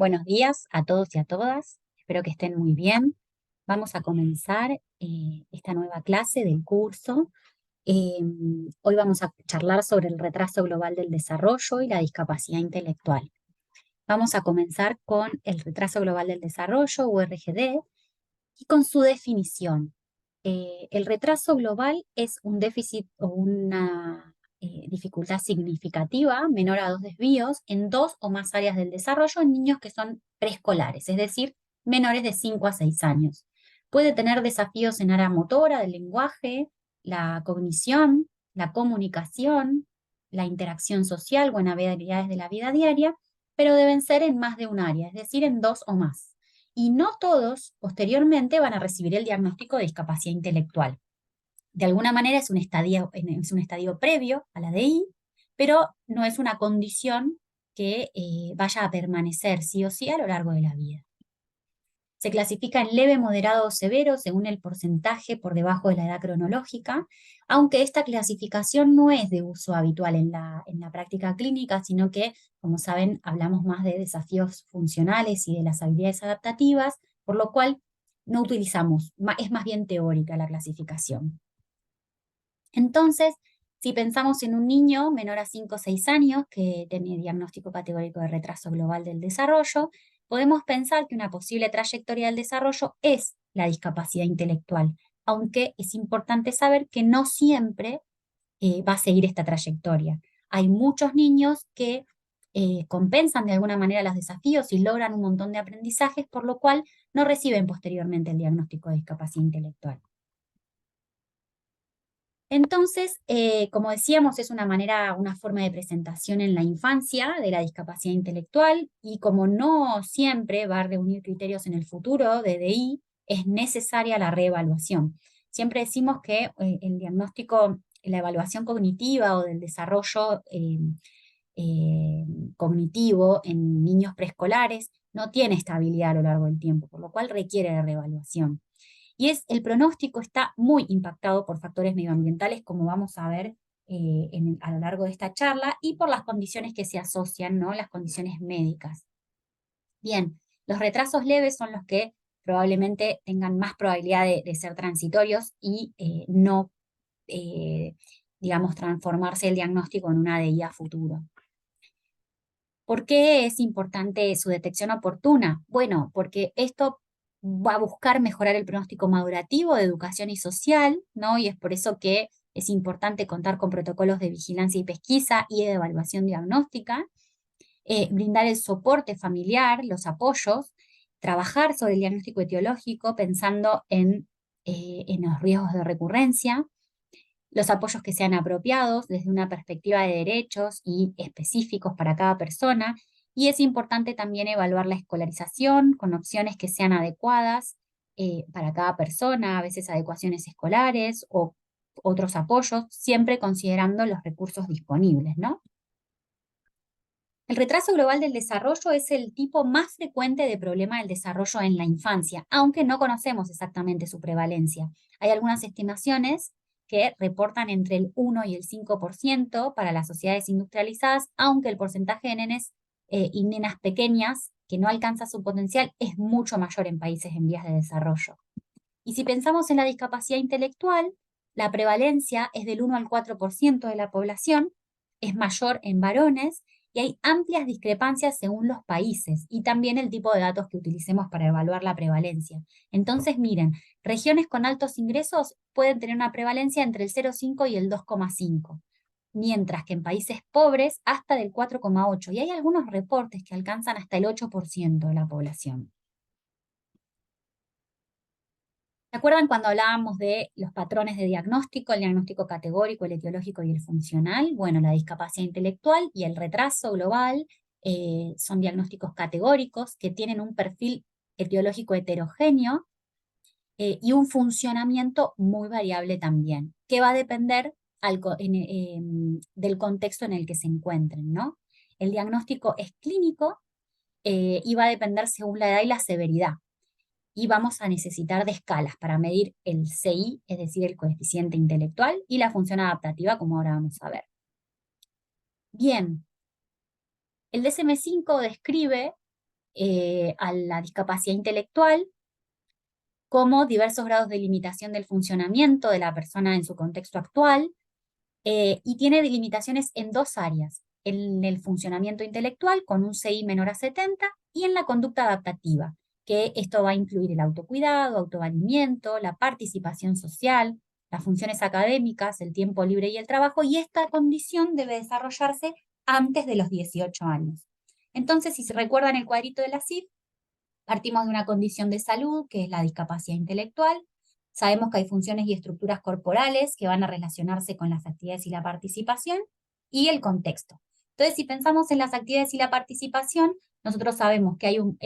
Buenos días a todos y a todas. Espero que estén muy bien. Vamos a comenzar esta nueva clase del curso. Eh, Hoy vamos a charlar sobre el retraso global del desarrollo y la discapacidad intelectual. Vamos a comenzar con el retraso global del desarrollo, o RGD, y con su definición. El retraso global es un déficit o una dificultad significativa menor a 2 desvíos en 2 o más áreas del desarrollo en niños que son preescolares, es decir, menores de 5 a 6 años. Puede tener desafíos en área motora, del lenguaje, la cognición, la comunicación, la interacción social o en habilidades de la vida diaria, pero deben ser en más de un área, es decir, en 2 o más. Y no todos posteriormente van a recibir el diagnóstico de discapacidad intelectual. De alguna manera es un estadio previo a la DI, pero no es una condición que vaya a permanecer sí o sí a lo largo de la vida. Se clasifica en leve, moderado o severo según el porcentaje por debajo de la edad cronológica, aunque esta clasificación no es de uso habitual en la práctica clínica, sino que, como saben, hablamos más de desafíos funcionales y de las habilidades adaptativas, por lo cual no utilizamos, es más bien teórica la clasificación. Entonces, si pensamos en un niño menor a 5 o 6 años que tiene diagnóstico categórico de retraso global del desarrollo, podemos pensar que una posible trayectoria del desarrollo es la discapacidad intelectual, aunque es importante saber que no siempre va a seguir esta trayectoria. Hay muchos niños que compensan de alguna manera los desafíos y logran un montón de aprendizajes, por lo cual no reciben posteriormente el diagnóstico de discapacidad intelectual. Entonces, como decíamos, es una forma de presentación en la infancia de la discapacidad intelectual y como no siempre va a reunir criterios en el futuro de DI, es necesaria la reevaluación. Siempre decimos que el diagnóstico, la evaluación cognitiva o del desarrollo eh, cognitivo en niños preescolares no tiene estabilidad a lo largo del tiempo, por lo cual requiere de reevaluación. Y el pronóstico está muy impactado por factores medioambientales, como vamos a ver a lo largo de esta charla, y por las condiciones que se asocian, ¿no? Las condiciones médicas. Bien, los retrasos leves son los que probablemente tengan más probabilidad de ser transitorios y no, digamos, transformarse el diagnóstico en una DI a futuro. ¿Por qué es importante su detección oportuna? Bueno, porque esto va a buscar mejorar el pronóstico madurativo de educación y social, ¿no? Y es por eso que es importante contar con protocolos de vigilancia y pesquisa y de evaluación diagnóstica, brindar el soporte familiar, los apoyos, trabajar sobre el diagnóstico etiológico pensando en los riesgos de recurrencia, los apoyos que sean apropiados desde una perspectiva de derechos y específicos para cada persona, y es importante también evaluar la escolarización con opciones que sean adecuadas para cada persona, a veces adecuaciones escolares o otros apoyos, siempre considerando los recursos disponibles, ¿no? El retraso global del desarrollo es el tipo más frecuente de problema del desarrollo en la infancia, aunque no conocemos exactamente su prevalencia. Hay algunas estimaciones que reportan entre el 1 y el 5% para las sociedades industrializadas, aunque el porcentaje de nenes y nenas pequeñas que no alcanza su potencial es mucho mayor en países en vías de desarrollo. Y si pensamos en la discapacidad intelectual, la prevalencia es del 1 al 4% de la población, es mayor en varones y hay amplias discrepancias según los países y también el tipo de datos que utilicemos para evaluar la prevalencia. Entonces, miren, regiones con altos ingresos pueden tener una prevalencia entre el 0,5 y el 2,5, mientras que en países pobres hasta del 4,8, y hay algunos reportes que alcanzan hasta el 8% de la población. ¿Se acuerdan cuando hablábamos de los patrones de diagnóstico, el diagnóstico categórico, el etiológico y el funcional? Bueno, la discapacidad intelectual y el retraso global son diagnósticos categóricos que tienen un perfil etiológico heterogéneo y un funcionamiento muy variable también, que va a depender del contexto en el que se encuentren, ¿no? El diagnóstico es clínico y va a depender según la edad y la severidad. Y vamos a necesitar de escalas para medir el CI, es decir, el coeficiente intelectual, y la función adaptativa, como ahora vamos a ver. Bien, el DSM-5 describe a la discapacidad intelectual como diversos grados de limitación del funcionamiento de la persona en su contexto actual, y tiene limitaciones en dos áreas: en el funcionamiento intelectual con un CI menor a 70 y en la conducta adaptativa, que esto va a incluir el autocuidado, autovalimiento, la participación social, las funciones académicas, el tiempo libre y el trabajo, y esta condición debe desarrollarse antes de los 18 años. Entonces, si se recuerdan el cuadrito de la CIF, partimos de una condición de salud, que es la discapacidad intelectual. Sabemos que hay funciones y estructuras corporales que van a relacionarse con las actividades y la participación, y el contexto. Entonces, si pensamos en las actividades y la participación, nosotros sabemos que hay un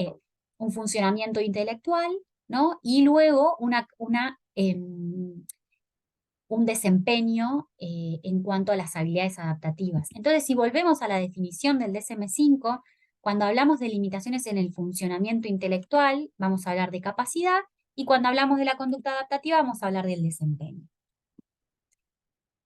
funcionamiento intelectual, ¿no? Y luego un desempeño en cuanto a las habilidades adaptativas. Entonces, si volvemos a la definición del DSM-5, cuando hablamos de limitaciones en el funcionamiento intelectual, vamos a hablar de capacidad, y cuando hablamos de la conducta adaptativa, vamos a hablar del desempeño.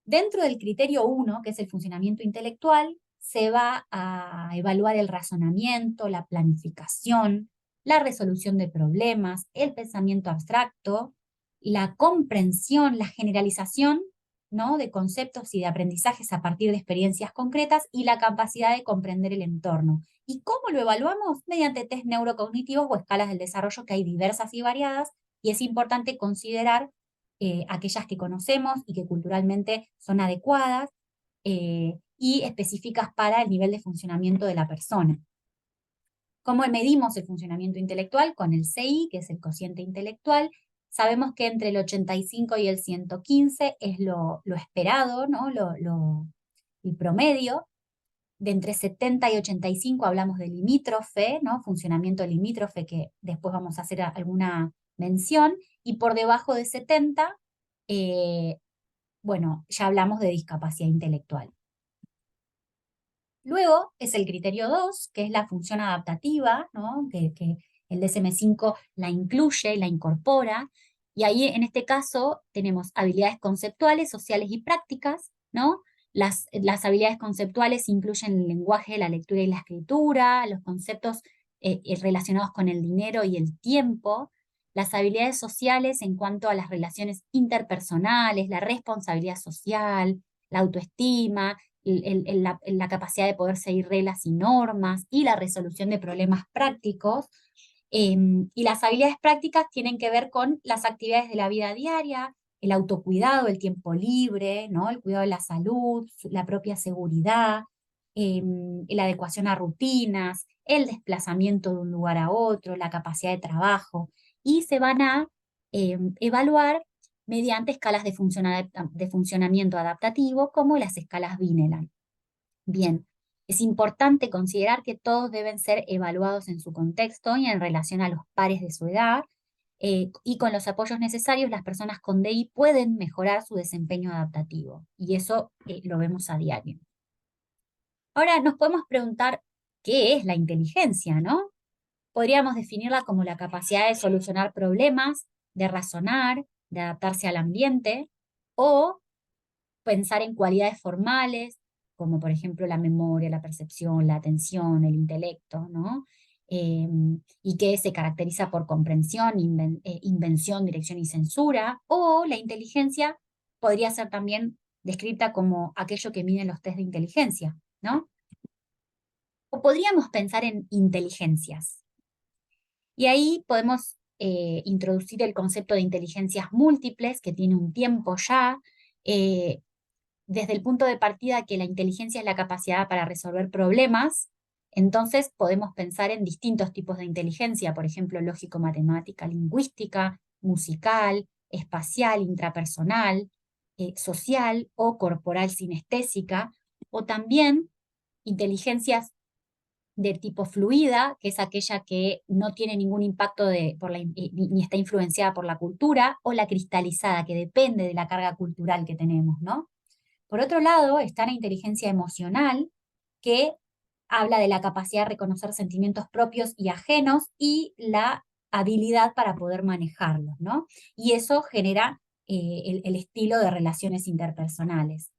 Dentro del criterio 1, que es el funcionamiento intelectual, se va a evaluar el razonamiento, la planificación, la resolución de problemas, el pensamiento abstracto, la comprensión, la generalización, ¿no?, de conceptos y de aprendizajes a partir de experiencias concretas, y la capacidad de comprender el entorno. ¿Y cómo lo evaluamos? Mediante test neurocognitivos o escalas del desarrollo, que hay diversas y variadas, y es importante considerar aquellas que conocemos y que culturalmente son adecuadas y específicas para el nivel de funcionamiento de la persona. ¿Cómo medimos el funcionamiento intelectual? Con el CI, que es el cociente intelectual. Sabemos que entre el 85 y el 115 es lo esperado, ¿no? El promedio. De entre 70 y 85 hablamos de limítrofe, ¿no? Funcionamiento limítrofe, que después vamos a hacer alguna mención, y por debajo de 70, bueno, ya hablamos de discapacidad intelectual. Luego es el criterio 2, que es la función adaptativa, ¿no? Que el DSM-5 la incluye, la incorpora, y ahí en este caso tenemos habilidades conceptuales, sociales y prácticas, ¿no? Las habilidades conceptuales incluyen el lenguaje, la lectura y la escritura, los conceptos relacionados con el dinero y el tiempo, las habilidades sociales en cuanto a las relaciones interpersonales, la responsabilidad social, la autoestima, la capacidad de poder seguir reglas y normas, y la resolución de problemas prácticos. Y las habilidades prácticas tienen que ver con las actividades de la vida diaria, el autocuidado, el tiempo libre, ¿no? El cuidado de la salud, la propia seguridad, la adecuación a rutinas, el desplazamiento de un lugar a otro, la capacidad de trabajo, y se van a evaluar mediante escalas de funcionamiento adaptativo, como las escalas Vineland. Bien, es importante considerar que todos deben ser evaluados en su contexto y en relación a los pares de su edad, y con los apoyos necesarios, las personas con DI pueden mejorar su desempeño adaptativo, y eso lo vemos a diario. Ahora nos podemos preguntar, ¿qué es la inteligencia, no? Podríamos definirla como la capacidad de solucionar problemas, de razonar, de adaptarse al ambiente, o pensar en cualidades formales, como por ejemplo la memoria, la percepción, la atención, el intelecto, ¿no? Y que se caracteriza por comprensión, invención, dirección y censura. O la inteligencia podría ser también descrita como aquello que miden los test de inteligencia, ¿no? O podríamos pensar en inteligencias. Y ahí podemos introducir el concepto de inteligencias múltiples, que tiene un tiempo ya, desde el punto de partida que la inteligencia es la capacidad para resolver problemas. Entonces podemos pensar en distintos tipos de inteligencia, por ejemplo, lógico-matemática, lingüística, musical, espacial, intrapersonal, social o corporal sinestésica, o también inteligencias de tipo fluida, que es aquella que no tiene ningún impacto ni está influenciada por la cultura, o la cristalizada, que depende de la carga cultural que tenemos, ¿no? Por otro lado, está la inteligencia emocional, que habla de la capacidad de reconocer sentimientos propios y ajenos, y la habilidad para poder manejarlos, ¿no? Y eso genera el estilo de relaciones interpersonales.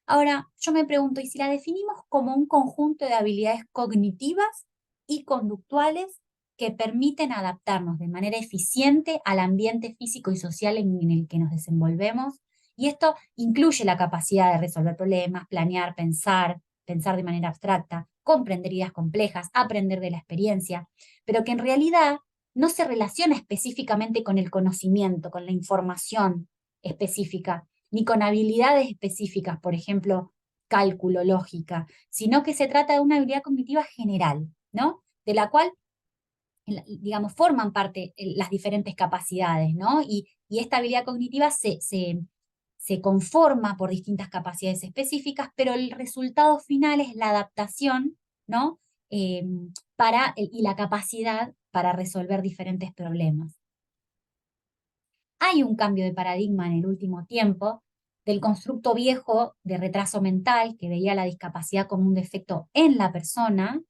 Ahora, yo me pregunto, ¿y si la definimos como un conjunto de habilidades cognitivas y conductuales que permiten adaptarnos de manera eficiente al ambiente físico y social en el que nos desenvolvemos. Y esto incluye la capacidad de resolver problemas, planear, pensar de manera abstracta, comprender ideas complejas, aprender de la experiencia, pero que en realidad no se relaciona específicamente con el conocimiento, con la información específica, ni con habilidades específicas, por ejemplo, cálculo, lógica, sino que se trata de una habilidad cognitiva general, ¿no? De la cual, digamos, forman parte las diferentes capacidades, ¿no? Y esta habilidad cognitiva se conforma por distintas capacidades específicas, pero el resultado final es la adaptación, ¿no? Eh, y la capacidad para resolver diferentes problemas. Hay un cambio de paradigma en el último tiempo del constructo viejo de retraso mental que veía la discapacidad como un defecto en la persona,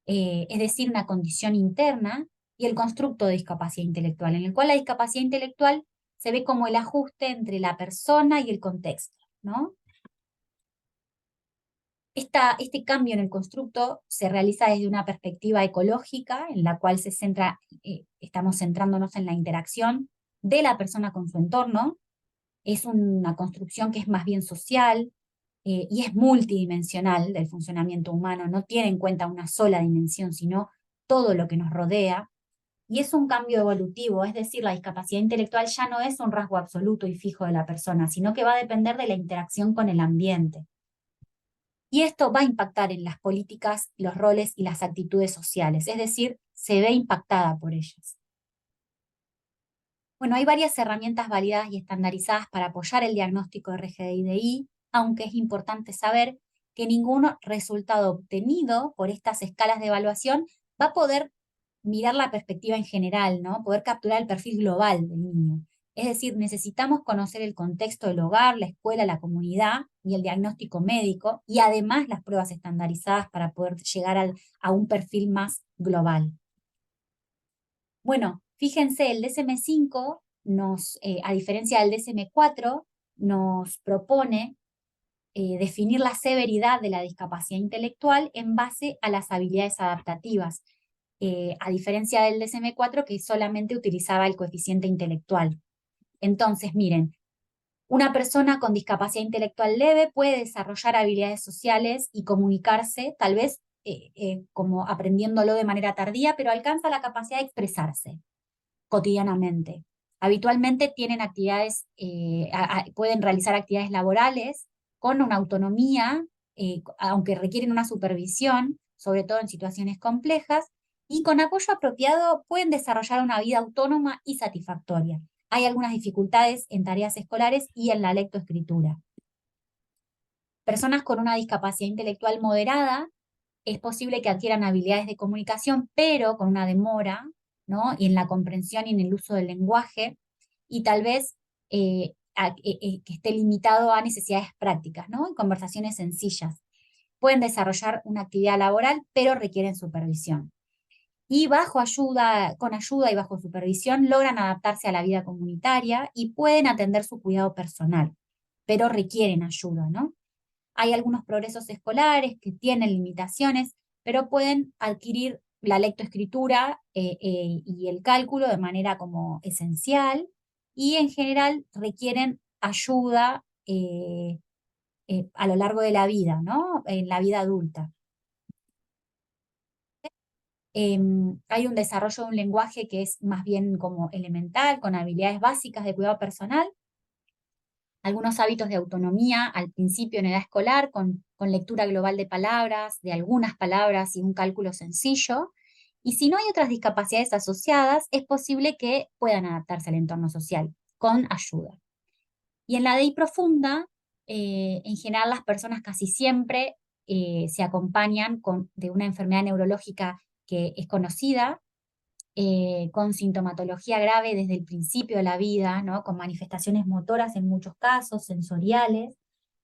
es decir, una condición interna, y el constructo de discapacidad intelectual, en el cual la discapacidad intelectual se ve como el ajuste entre la persona y el contexto, ¿no? Este cambio en el constructo se realiza desde una perspectiva ecológica, en la cual estamos centrándonos en la interacción de la persona con su entorno. Es una construcción que es más bien social y es multidimensional del funcionamiento humano, no tiene en cuenta una sola dimensión, sino todo lo que nos rodea. Y es un cambio evolutivo, es decir, la discapacidad intelectual ya no es un rasgo absoluto y fijo de la persona, sino que va a depender de la interacción con el ambiente. Y esto va a impactar en las políticas, los roles y las actitudes sociales, es decir, se ve impactada por ellas. Bueno, hay varias herramientas validadas y estandarizadas para apoyar el diagnóstico de RGDI, aunque es importante saber que ningún resultado obtenido por estas escalas de evaluación va a poder mirar la perspectiva en general, ¿no? Poder capturar el perfil global del niño. Es decir, necesitamos conocer el contexto del hogar, la escuela, la comunidad y el diagnóstico médico, y además las pruebas estandarizadas para poder llegar a un perfil más global. Bueno, fíjense, el DSM-5 a diferencia del DSM-4, nos propone definir la severidad de la discapacidad intelectual en base a las habilidades adaptativas, a diferencia del DSM-4 que solamente utilizaba el coeficiente intelectual. Entonces, miren, una persona con discapacidad intelectual leve puede desarrollar habilidades sociales y comunicarse, tal vez como aprendiéndolo de manera tardía, pero alcanza la capacidad de expresarse cotidianamente. Habitualmente tienen actividades, pueden realizar actividades laborales con una autonomía, aunque requieren una supervisión, sobre todo en situaciones complejas, y con apoyo apropiado pueden desarrollar una vida autónoma y satisfactoria. Hay algunas dificultades en tareas escolares y en la lectoescritura. Personas con una discapacidad intelectual moderada es posible que adquieran habilidades de comunicación, pero con una demora, ¿no? Y en la comprensión y en el uso del lenguaje, y tal vez que esté limitado a necesidades prácticas, ¿no? Y conversaciones sencillas. Pueden desarrollar una actividad laboral, pero requieren supervisión. Y con ayuda y bajo supervisión, logran adaptarse a la vida comunitaria y pueden atender su cuidado personal, pero requieren ayuda, ¿no? Hay algunos progresos escolares que tienen limitaciones, pero pueden adquirir la lectoescritura y el cálculo de manera como esencial, y en general requieren ayuda a lo largo de la vida, ¿no? En la vida adulta. Hay un desarrollo de un lenguaje que es más bien como elemental, con habilidades básicas de cuidado personal, algunos hábitos de autonomía al principio en edad escolar, con lectura global de palabras, de algunas palabras y un cálculo sencillo. Y si no hay otras discapacidades asociadas, es posible que puedan adaptarse al entorno social con ayuda. Y en la DEI profunda, en general las personas casi siempre se acompañan de una enfermedad neurológica que es conocida, con sintomatología grave desde el principio de la vida, ¿no? Con manifestaciones motoras en muchos casos, sensoriales,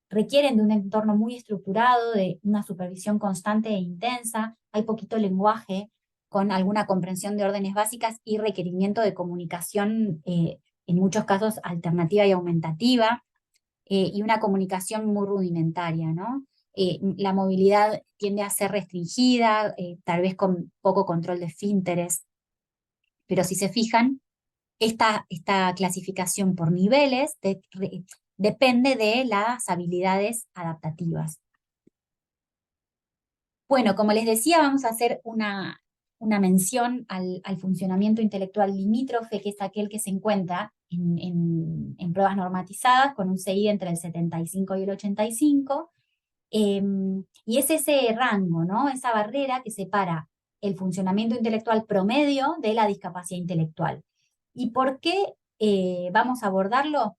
requieren de un entorno muy estructurado, de una supervisión constante e intensa, hay poquito lenguaje, con alguna comprensión de órdenes básicas y requerimiento de comunicación, en muchos casos alternativa y aumentativa, y una comunicación muy rudimentaria, ¿no? la movilidad tiende a ser restringida, tal vez con poco control de esfínteres, pero si se fijan, esta clasificación por niveles depende de las habilidades adaptativas. Bueno, como les decía, vamos a hacer una mención al funcionamiento intelectual limítrofe, que es aquel que se encuentra en pruebas normatizadas con un CI entre el 75 y el 85, y es ese rango, ¿no? Esa barrera que separa el funcionamiento intelectual promedio de la discapacidad intelectual. ¿Y por qué vamos a abordarlo?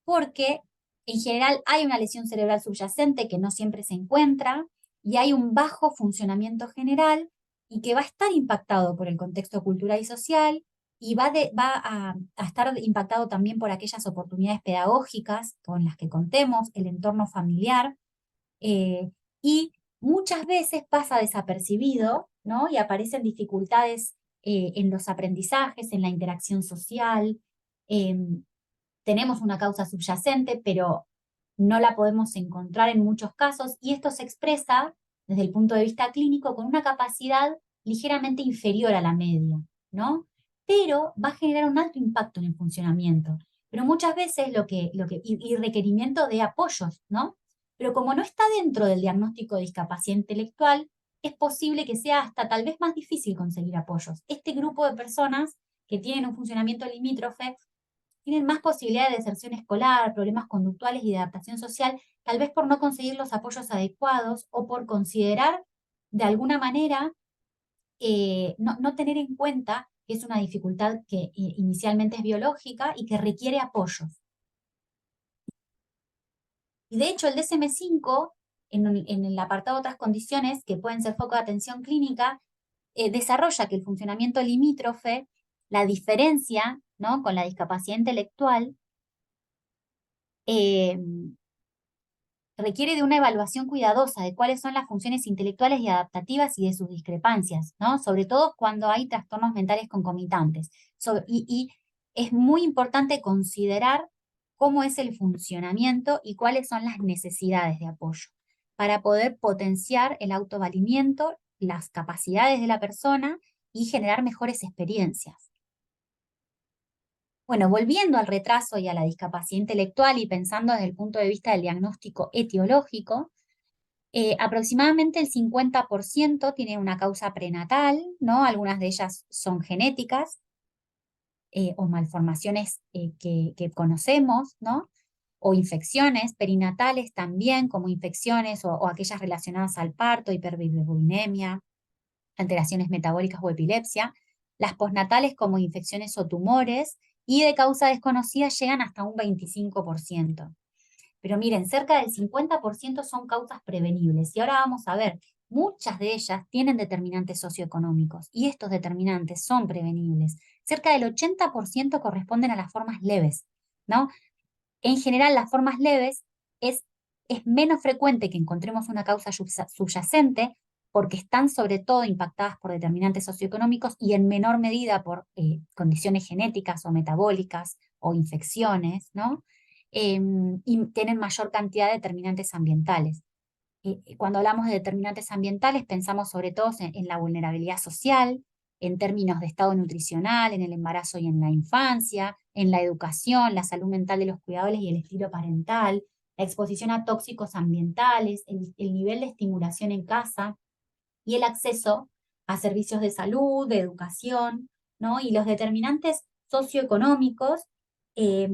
Porque en general hay una lesión cerebral subyacente que no siempre se encuentra y hay un bajo funcionamiento general y que va a estar impactado por el contexto cultural y social y va a estar impactado también por aquellas oportunidades pedagógicas con las que contemos, el entorno familiar, eh, y muchas veces pasa desapercibido, ¿no? Y aparecen dificultades en los aprendizajes, en la interacción social. Tenemos una causa subyacente, pero no la podemos encontrar en muchos casos, y esto se expresa desde el punto de vista clínico con una capacidad ligeramente inferior a la media, ¿no? Pero va a generar un alto impacto en el funcionamiento. Pero muchas veces y requerimiento de apoyos, ¿no? Pero como no está dentro del diagnóstico de discapacidad intelectual, es posible que sea hasta tal vez más difícil conseguir apoyos. Este grupo de personas que tienen un funcionamiento limítrofe tienen más posibilidades de deserción escolar, problemas conductuales y de adaptación social, tal vez por no conseguir los apoyos adecuados o por considerar de alguna manera no tener en cuenta que es una dificultad que inicialmente es biológica y que requiere apoyos. Y de hecho el DSM-5, en el apartado de otras condiciones que pueden ser foco de atención clínica, desarrolla que el funcionamiento limítrofe, la diferencia, ¿no?, con la discapacidad intelectual, eh, requiere de una evaluación cuidadosa de cuáles son las funciones intelectuales y adaptativas y de sus discrepancias, ¿no? Sobre todo cuando hay trastornos mentales concomitantes. Y es muy importante considerar cómo es el funcionamiento y cuáles son las necesidades de apoyo para poder potenciar el autovalimiento, las capacidades de la persona y generar mejores experiencias. Bueno, volviendo al retraso y a la discapacidad intelectual y pensando desde el punto de vista del diagnóstico etiológico, aproximadamente el 50% tiene una causa prenatal, ¿no? Algunas de ellas son genéticas o malformaciones que conocemos, ¿no? O infecciones perinatales también, como infecciones o aquellas relacionadas al parto, hiperbilirubinemia, alteraciones metabólicas o epilepsia. Las postnatales como infecciones o tumores, y de causa desconocida llegan hasta un 25%. Pero miren, cerca del 50% son causas prevenibles. Y ahora vamos a ver, muchas de ellas tienen determinantes socioeconómicos y estos determinantes son prevenibles. Cerca del 80% corresponden a las formas leves, ¿no? En general, las formas leves es, es menos frecuente que encontremos una causa subyacente porque están sobre todo impactadas por determinantes socioeconómicos y en menor medida por condiciones genéticas o metabólicas o infecciones, ¿no? Y tienen mayor cantidad de determinantes ambientales. Cuando hablamos de determinantes ambientales, pensamos sobre todo en la vulnerabilidad social, en términos de estado nutricional, en el embarazo y en la infancia, en la educación, la salud mental de los cuidadores y el estilo parental, la exposición a tóxicos ambientales, el nivel de estimulación en casa y el acceso a servicios de salud, de educación, ¿no? Y los determinantes socioeconómicos eh,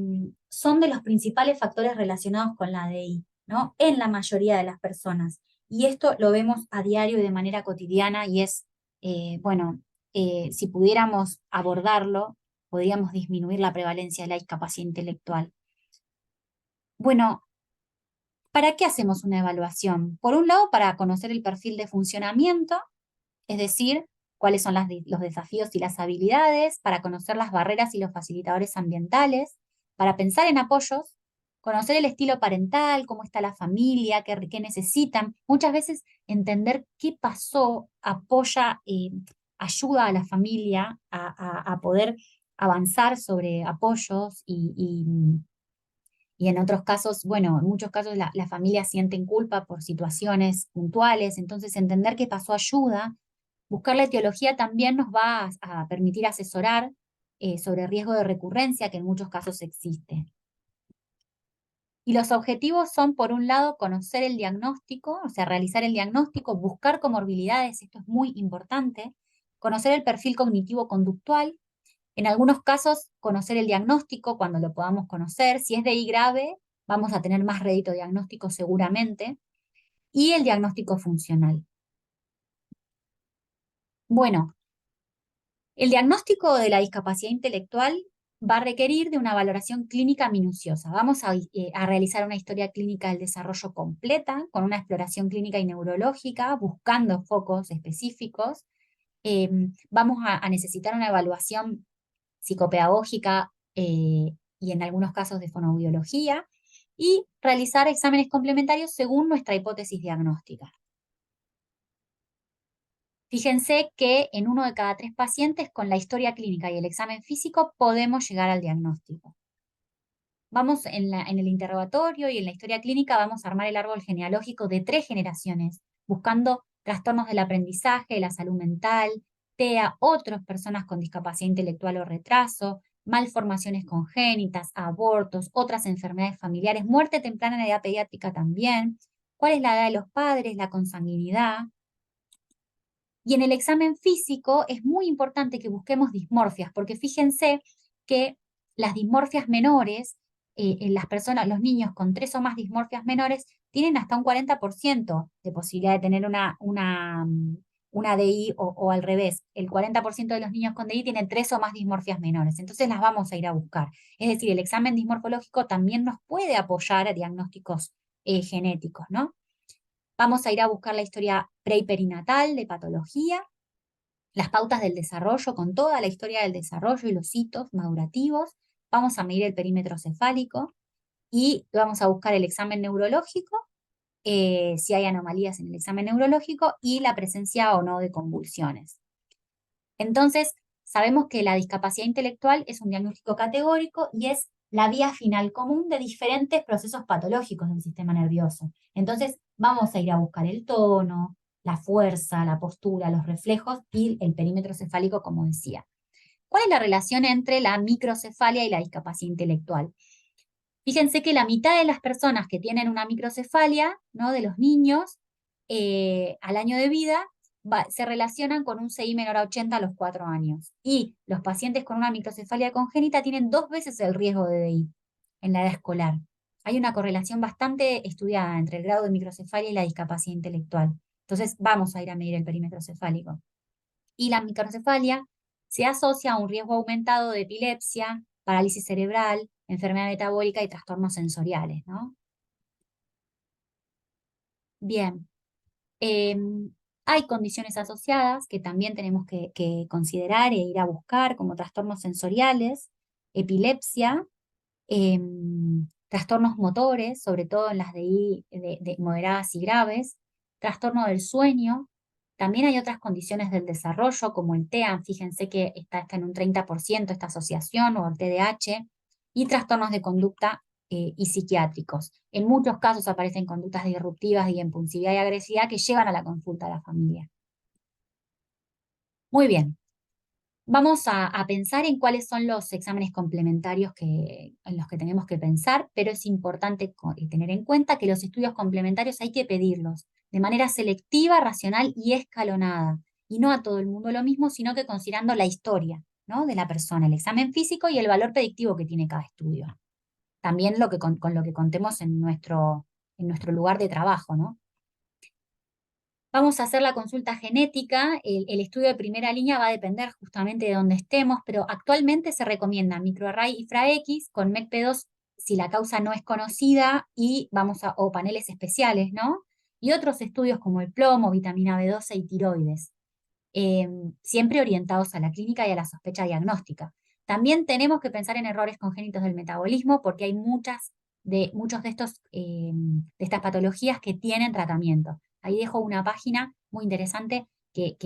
son de los principales factores relacionados con la ADI, ¿no? En la mayoría de las personas. Y esto lo vemos a diario y de manera cotidiana y es, bueno, si pudiéramos abordarlo, podríamos disminuir la prevalencia de la discapacidad intelectual. Bueno, ¿para qué hacemos una evaluación? Por un lado, para conocer el perfil de funcionamiento, es decir, cuáles son los desafíos y las habilidades, para conocer las barreras y los facilitadores ambientales, para pensar en apoyos, conocer el estilo parental, cómo está la familia, qué necesitan. Muchas veces entender qué pasó ayuda a la familia a poder avanzar sobre apoyos Y en otros casos, bueno, en muchos casos las familias sienten culpa por situaciones puntuales, entonces entender qué pasó ayuda. Buscar la etiología también nos va a permitir asesorar sobre riesgo de recurrencia, que en muchos casos existe. Y los objetivos son, por un lado, conocer el diagnóstico, o sea, realizar el diagnóstico, buscar comorbilidades, esto es muy importante, conocer el perfil cognitivo-conductual, en algunos casos conocer el diagnóstico cuando lo podamos conocer, si es DI grave, vamos a tener más rédito diagnóstico seguramente, y el diagnóstico funcional. Bueno, el diagnóstico de la discapacidad intelectual va a requerir de una valoración clínica minuciosa. Vamos a realizar una historia clínica del desarrollo completa, con una exploración clínica y neurológica, buscando focos específicos. Vamos a necesitar una evaluación psicopedagógica y en algunos casos de fonoaudiología, y realizar exámenes complementarios según nuestra hipótesis diagnóstica. Fíjense que en 1 de cada 3 pacientes con la historia clínica y el examen físico podemos llegar al diagnóstico. Vamos en el interrogatorio y en la historia clínica vamos a armar el árbol genealógico de 3 generaciones, buscando trastornos del aprendizaje, de la salud mental, TEA, otras personas con discapacidad intelectual o retraso, malformaciones congénitas, abortos, otras enfermedades familiares, muerte temprana en edad pediátrica también, cuál es la edad de los padres, la consanguinidad. Y en el examen físico es muy importante que busquemos dismorfias, porque fíjense que las dismorfias menores, en las personas, los niños con 3 o más dismorfias menores, tienen hasta un 40% de posibilidad de tener una DI o al revés. El 40% de los niños con DI tienen 3 o más dismorfias menores. Entonces las vamos a ir a buscar. Es decir, el examen dismorfológico también nos puede apoyar a diagnósticos genéticos, ¿no? Vamos a ir a buscar la historia pre y perinatal de patología, las pautas del desarrollo con toda la historia del desarrollo y los hitos madurativos. Vamos a medir el perímetro cefálico y vamos a buscar el examen neurológico, si hay anomalías en el examen neurológico y la presencia o no de convulsiones. Entonces, sabemos que la discapacidad intelectual es un diagnóstico categórico y es la vía final común de diferentes procesos patológicos del sistema nervioso. Entonces, vamos a ir a buscar el tono, la fuerza, la postura, los reflejos y el perímetro cefálico, como decía. ¿Cuál es la relación entre la microcefalia y la discapacidad intelectual? Fíjense que la mitad de las personas que tienen una microcefalia, ¿no? De los niños, al año de vida, se relacionan con un CI menor a 80 a los 4 años. Y los pacientes con una microcefalia congénita tienen 2 veces el riesgo de DI en la edad escolar. Hay una correlación bastante estudiada entre el grado de microcefalia y la discapacidad intelectual. Entonces, vamos a ir a medir el perímetro cefálico. Y la microcefalia se asocia a un riesgo aumentado de epilepsia, parálisis cerebral, enfermedad metabólica y trastornos sensoriales, ¿no? Bien, hay condiciones asociadas que también tenemos que considerar e ir a buscar, como trastornos sensoriales, epilepsia, trastornos motores, sobre todo en las de moderadas y graves, trastorno del sueño. También hay otras condiciones del desarrollo, como el TEA, fíjense que está en un 30% esta asociación, o el TDAH, y trastornos de conducta y psiquiátricos. En muchos casos aparecen conductas disruptivas de impulsividad y agresividad que llevan a la consulta a la familia. Muy bien. Vamos a pensar en cuáles son los exámenes complementarios en los que tenemos que pensar, pero es importante tener en cuenta que los estudios complementarios hay que pedirlos de manera selectiva, racional y escalonada, y no a todo el mundo lo mismo, sino que considerando la historia, ¿no? De la persona, el examen físico y el valor predictivo que tiene cada estudio. También con lo que contemos en nuestro lugar de trabajo, ¿no? Vamos a hacer la consulta genética, el estudio de primera línea va a depender justamente de dónde estemos, pero actualmente se recomienda microarray IFRA-X con MECP2 si la causa no es conocida o paneles especiales, ¿no? Y otros estudios como el plomo, vitamina B12 y tiroides, siempre orientados a la clínica y a la sospecha diagnóstica. También tenemos que pensar en errores congénitos del metabolismo porque hay muchos de estas patologías que tienen tratamiento. Ahí dejo una página muy interesante que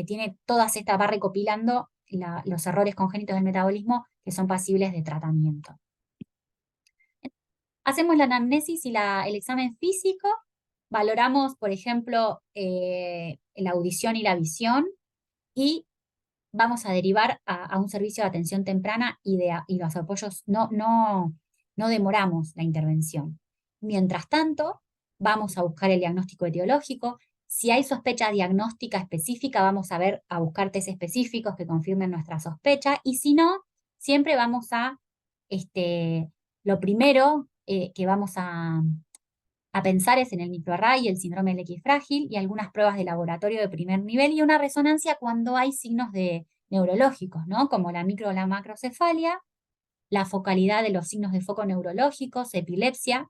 tiene todas estas, va recopilando los errores congénitos del metabolismo que son pasibles de tratamiento. Hacemos la anamnesis y el examen físico, valoramos, por ejemplo, la audición y la visión, y vamos a derivar a un servicio de atención temprana y los apoyos, no demoramos la intervención. Mientras tanto, vamos a buscar el diagnóstico etiológico. Si hay sospecha diagnóstica específica, vamos a buscar test específicos que confirmen nuestra sospecha, y si no, siempre vamos este, lo primero que vamos a pensar es en el microarray, el síndrome del X frágil y algunas pruebas de laboratorio de primer nivel y una resonancia cuando hay signos neurológicos, ¿no? Como la micro o la macrocefalia, la focalidad de los signos de foco neurológicos, epilepsia,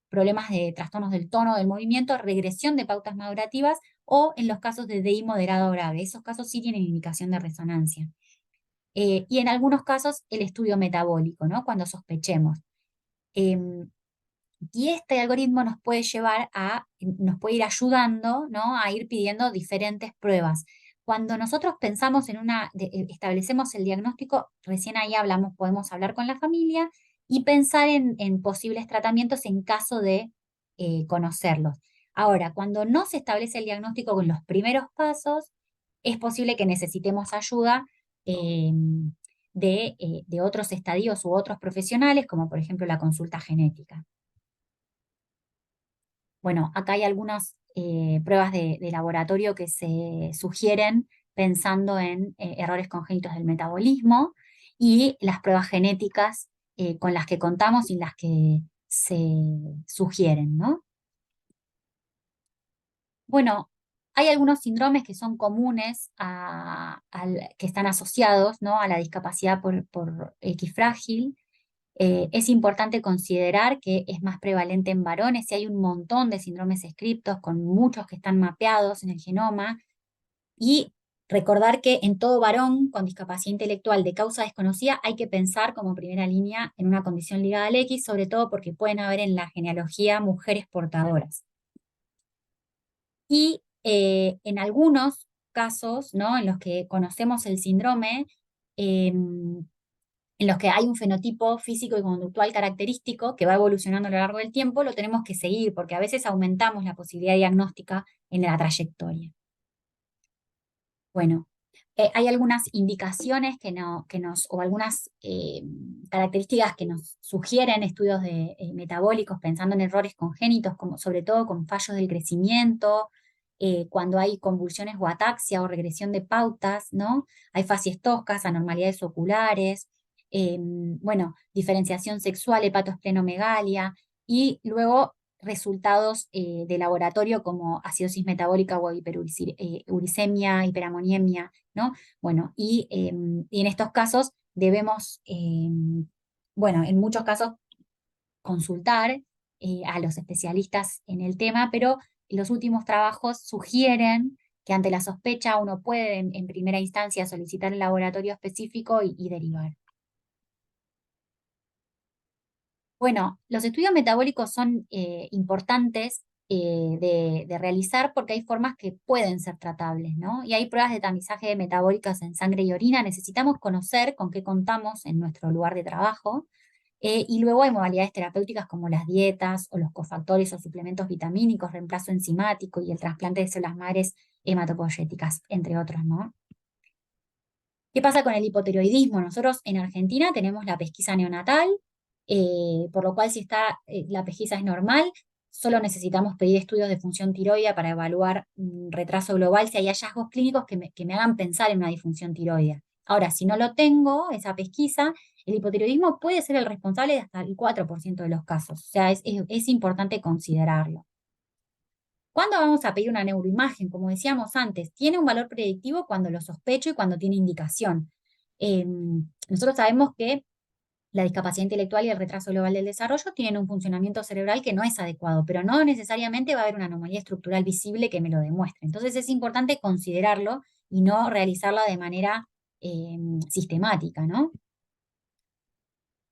problemas de trastornos del tono del movimiento, regresión de pautas madurativas o en los casos de DI moderado o grave. Esos casos sí tienen indicación de resonancia. Y en algunos casos el estudio metabólico, ¿no? Cuando sospechemos. Em, y este algoritmo nos puede ir ayudando, ¿no? A ir pidiendo diferentes pruebas. Cuando nosotros pensamos establecemos el diagnóstico, recién ahí podemos hablar con la familia y pensar en posibles tratamientos en caso de conocerlos. Ahora, cuando no se establece el diagnóstico con los primeros pasos, es posible que necesitemos ayuda eh, de otros estadios u otros profesionales, como por ejemplo la consulta genética. Bueno, acá hay algunas pruebas de laboratorio que se sugieren pensando en errores congénitos del metabolismo y las pruebas genéticas con las que contamos y las que se sugieren, ¿no? Bueno, hay algunos síndromes que son comunes que están asociados, ¿no? A la discapacidad por X frágil. Es importante considerar que es más prevalente en varones y hay un montón de síndromes descriptos con muchos que están mapeados en el genoma, y recordar que en todo varón con discapacidad intelectual de causa desconocida hay que pensar como primera línea en una condición ligada al X, sobre todo porque pueden haber en la genealogía mujeres portadoras. Y en algunos casos, ¿no? En los que conocemos el síndrome, en los que hay un fenotipo físico y conductual característico que va evolucionando a lo largo del tiempo, lo tenemos que seguir, porque a veces aumentamos la posibilidad diagnóstica en la trayectoria. Bueno, hay algunas indicaciones o algunas características que nos sugieren estudios metabólicos pensando en errores congénitos, como sobre todo con fallos del crecimiento, cuando hay convulsiones o ataxia o regresión de pautas, ¿no? Hay facies toscas, anormalidades oculares, bueno, diferenciación sexual, hepatoesplenomegalia, y luego resultados de laboratorio como acidosis metabólica o hiperuricemia, hiperamoniemia, ¿no? Bueno, y en estos casos debemos, bueno, en muchos casos consultar a los especialistas en el tema, pero los últimos trabajos sugieren que ante la sospecha uno puede en primera instancia solicitar el laboratorio específico y derivar. Bueno, los estudios metabólicos son importantes de realizar porque hay formas que pueden ser tratables, ¿no? Y hay pruebas de tamizaje de metabólicas en sangre y orina. Necesitamos conocer con qué contamos en nuestro lugar de trabajo. Y luego hay modalidades terapéuticas como las dietas o los cofactores o suplementos vitamínicos, reemplazo enzimático y el trasplante de células madres hematopoyéticas, entre otros, ¿no? ¿Qué pasa con el hipotiroidismo? Nosotros en Argentina tenemos la pesquisa neonatal, por lo cual si la pesquisa es normal, solo necesitamos pedir estudios de función tiroidea para evaluar retraso global si hay hallazgos clínicos que me hagan pensar en una disfunción tiroidea. Ahora, si no lo tengo, esa pesquisa, el hipotiroidismo puede ser el responsable de hasta el 4% de los casos. O sea, es importante considerarlo. ¿Cuándo vamos a pedir una neuroimagen? Como decíamos antes, tiene un valor predictivo cuando lo sospecho y cuando tiene indicación. Nosotros sabemos que la discapacidad intelectual y el retraso global del desarrollo tienen un funcionamiento cerebral que no es adecuado, pero no necesariamente va a haber una anomalía estructural visible que me lo demuestre. Entonces es importante considerarlo y no realizarla de manera sistemática, ¿no?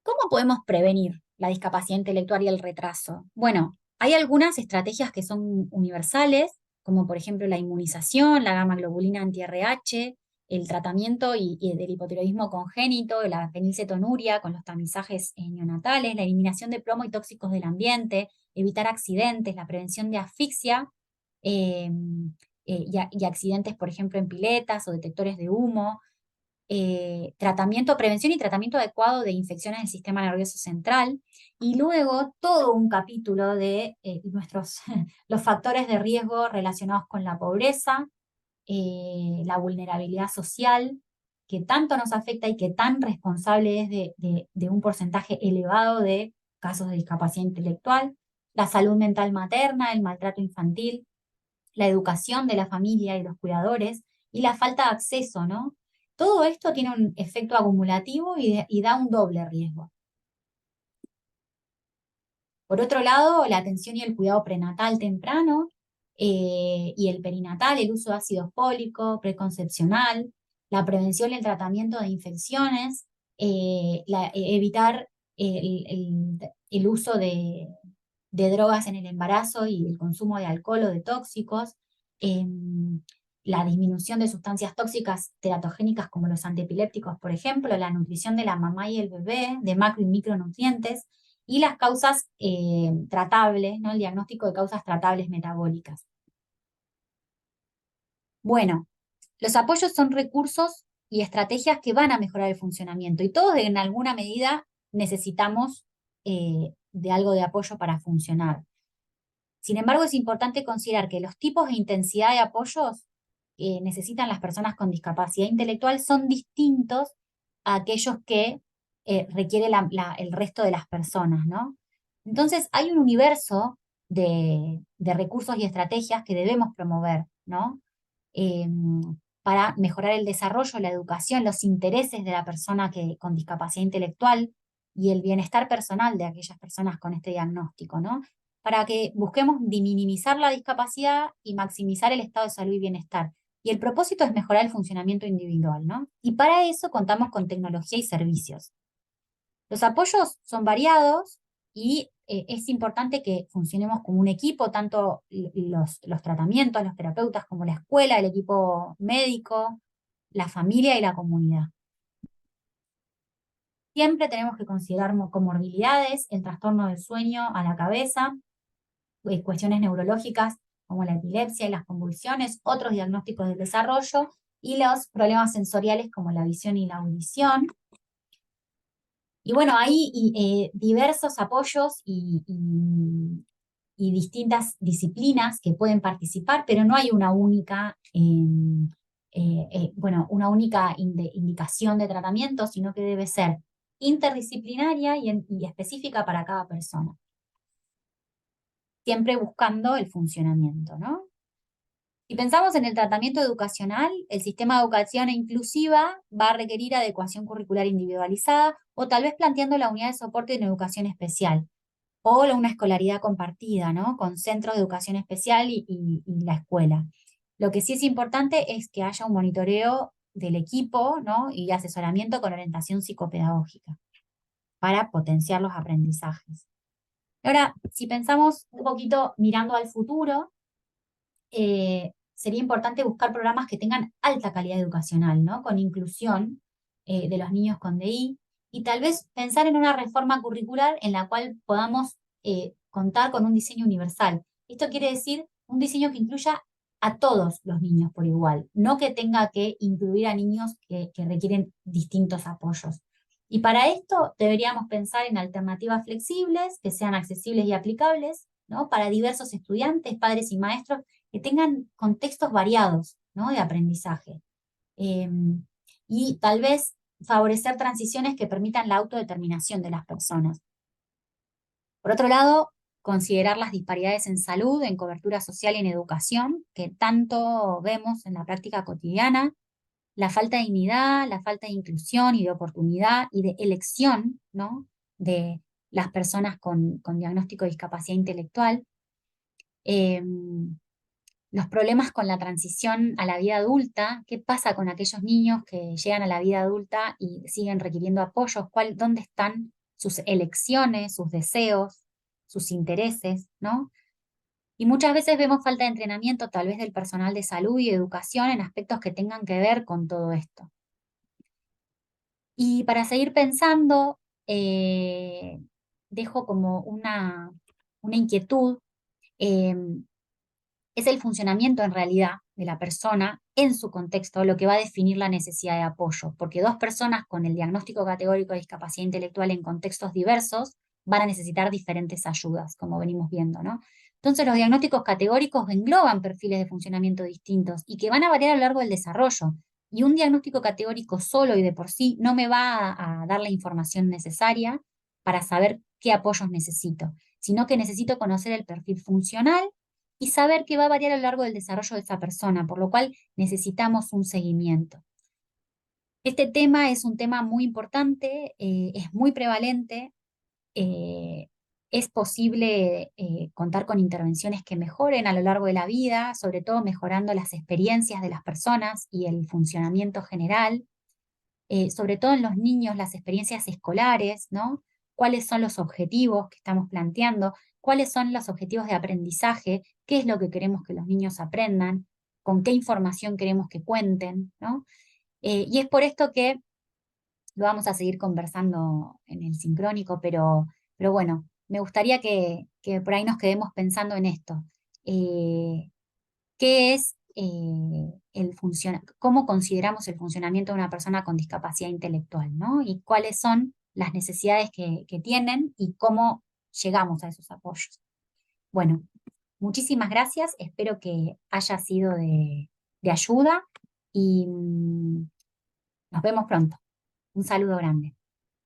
¿Cómo podemos prevenir la discapacidad intelectual y el retraso? Bueno, hay algunas estrategias que son universales, como por ejemplo la inmunización, la gamma globulina anti-RH, el tratamiento y del hipotiroidismo congénito, la fenilcetonuria con los tamizajes neonatales, la eliminación de plomo y tóxicos del ambiente, evitar accidentes, la prevención de asfixia eh, y accidentes, por ejemplo, en piletas o detectores de humo, tratamiento, prevención y tratamiento adecuado de infecciones del sistema nervioso central, y luego todo un capítulo de los factores de riesgo relacionados con la pobreza, la vulnerabilidad social, que tanto nos afecta y que tan responsable es de un porcentaje elevado de casos de discapacidad intelectual, la salud mental materna, el maltrato infantil, la educación de la familia y los cuidadores, y la falta de acceso, ¿no? Todo esto tiene un efecto acumulativo y da un doble riesgo. Por otro lado, la atención y el cuidado prenatal temprano y el perinatal, el uso de ácido fólico, preconcepcional, la prevención y el tratamiento de infecciones, evitar el uso de drogas en el embarazo y el consumo de alcohol o de tóxicos, la disminución de sustancias tóxicas teratogénicas como los antiepilépticos, por ejemplo, la nutrición de la mamá y el bebé, de macro y micronutrientes, y las causas tratables, ¿no? El diagnóstico de causas tratables metabólicas. Bueno, los apoyos son recursos y estrategias que van a mejorar el funcionamiento y todos en alguna medida necesitamos de algo de apoyo para funcionar. Sin embargo, es importante considerar que los tipos de intensidad de apoyos que necesitan las personas con discapacidad intelectual son distintos a aquellos que requiere el resto de las personas, ¿no? Entonces, hay un universo de recursos y estrategias que debemos promover, ¿no? Eh, para mejorar el desarrollo, la educación, los intereses de la persona con discapacidad intelectual y el bienestar personal de aquellas personas con este diagnóstico, ¿no? Para que busquemos minimizar la discapacidad y maximizar el estado de salud y bienestar. Y el propósito es mejorar el funcionamiento individual, ¿no? Y para eso contamos con tecnología y servicios. Los apoyos son variados y es importante que funcionemos como un equipo, tanto los tratamientos, los terapeutas, como la escuela, el equipo médico, la familia y la comunidad. Siempre tenemos que considerar comorbilidades, el trastorno del sueño a la cabeza, cuestiones neurológicas como la epilepsia y las convulsiones, otros diagnósticos del desarrollo y los problemas sensoriales como la visión y la audición. Y bueno, hay diversos apoyos y distintas disciplinas que pueden participar, pero no hay una única, una única indicación de tratamiento, sino que debe ser interdisciplinaria y específica para cada persona, siempre buscando el funcionamiento, ¿no? Si pensamos en el tratamiento educacional, el sistema de educación inclusiva va a requerir adecuación curricular individualizada o tal vez planteando la unidad de soporte en educación especial o una escolaridad compartida, ¿no? Con centros de educación especial y la escuela. Lo que sí es importante es que haya un monitoreo del equipo, ¿no? Y asesoramiento con orientación psicopedagógica para potenciar los aprendizajes. Ahora, si pensamos un poquito mirando al futuro, sería importante buscar programas que tengan alta calidad educacional, ¿no? Con inclusión de los niños con DI, y tal vez pensar en una reforma curricular en la cual podamos contar con un diseño universal. Esto quiere decir un diseño que incluya a todos los niños por igual, no que tenga que incluir a niños que requieren distintos apoyos. Y para esto deberíamos pensar en alternativas flexibles, que sean accesibles y aplicables, ¿no? Para diversos estudiantes, padres y maestros que tengan contextos variados, ¿no? De aprendizaje. Eh, y tal vez favorecer transiciones que permitan la autodeterminación de las personas. Por otro lado, considerar las disparidades en salud, en cobertura social y en educación, que tanto vemos en la práctica cotidiana, la falta de dignidad, la falta de inclusión y de oportunidad y de elección, ¿no? De las personas con diagnóstico de discapacidad intelectual. Eh, los problemas con la transición a la vida adulta, qué pasa con aquellos niños que llegan a la vida adulta y siguen requiriendo apoyos, dónde están sus elecciones, sus deseos, sus intereses, ¿no? Y muchas veces vemos falta de entrenamiento tal vez del personal de salud y educación en aspectos que tengan que ver con todo esto. Y para seguir pensando, eh, dejo como una inquietud. eh, es el funcionamiento en realidad de la persona en su contexto lo que va a definir la necesidad de apoyo, porque dos personas con el diagnóstico categórico de discapacidad intelectual en contextos diversos van a necesitar diferentes ayudas, como venimos viendo, ¿no? Entonces los diagnósticos categóricos engloban perfiles de funcionamiento distintos y que van a variar a lo largo del desarrollo. Y un diagnóstico categórico solo y de por sí no me va a dar la información necesaria para saber qué apoyos necesito, sino que necesito conocer el perfil funcional y saber que va a variar a lo largo del desarrollo de esa persona, por lo cual necesitamos un seguimiento. Este tema es un tema muy importante, es muy prevalente, eh, es posible contar con intervenciones que mejoren a lo largo de la vida, sobre todo mejorando las experiencias de las personas y el funcionamiento general, sobre todo en los niños, las experiencias escolares, ¿no? ¿Cuáles son los objetivos que estamos planteando? ¿Cuáles son los objetivos de aprendizaje? ¿Qué es lo que queremos que los niños aprendan? ¿Con qué información queremos que cuenten? ¿No? Y es por esto que lo vamos a seguir conversando en el sincrónico, pero bueno, me gustaría que por ahí nos quedemos pensando en esto. Eh, ¿Qué es cómo consideramos el funcionamiento de una persona con discapacidad intelectual, ¿no? Y cuáles son las necesidades que tienen y cómo llegamos a esos apoyos? Bueno, muchísimas gracias, espero que haya sido de ayuda y nos vemos pronto. Un saludo grande.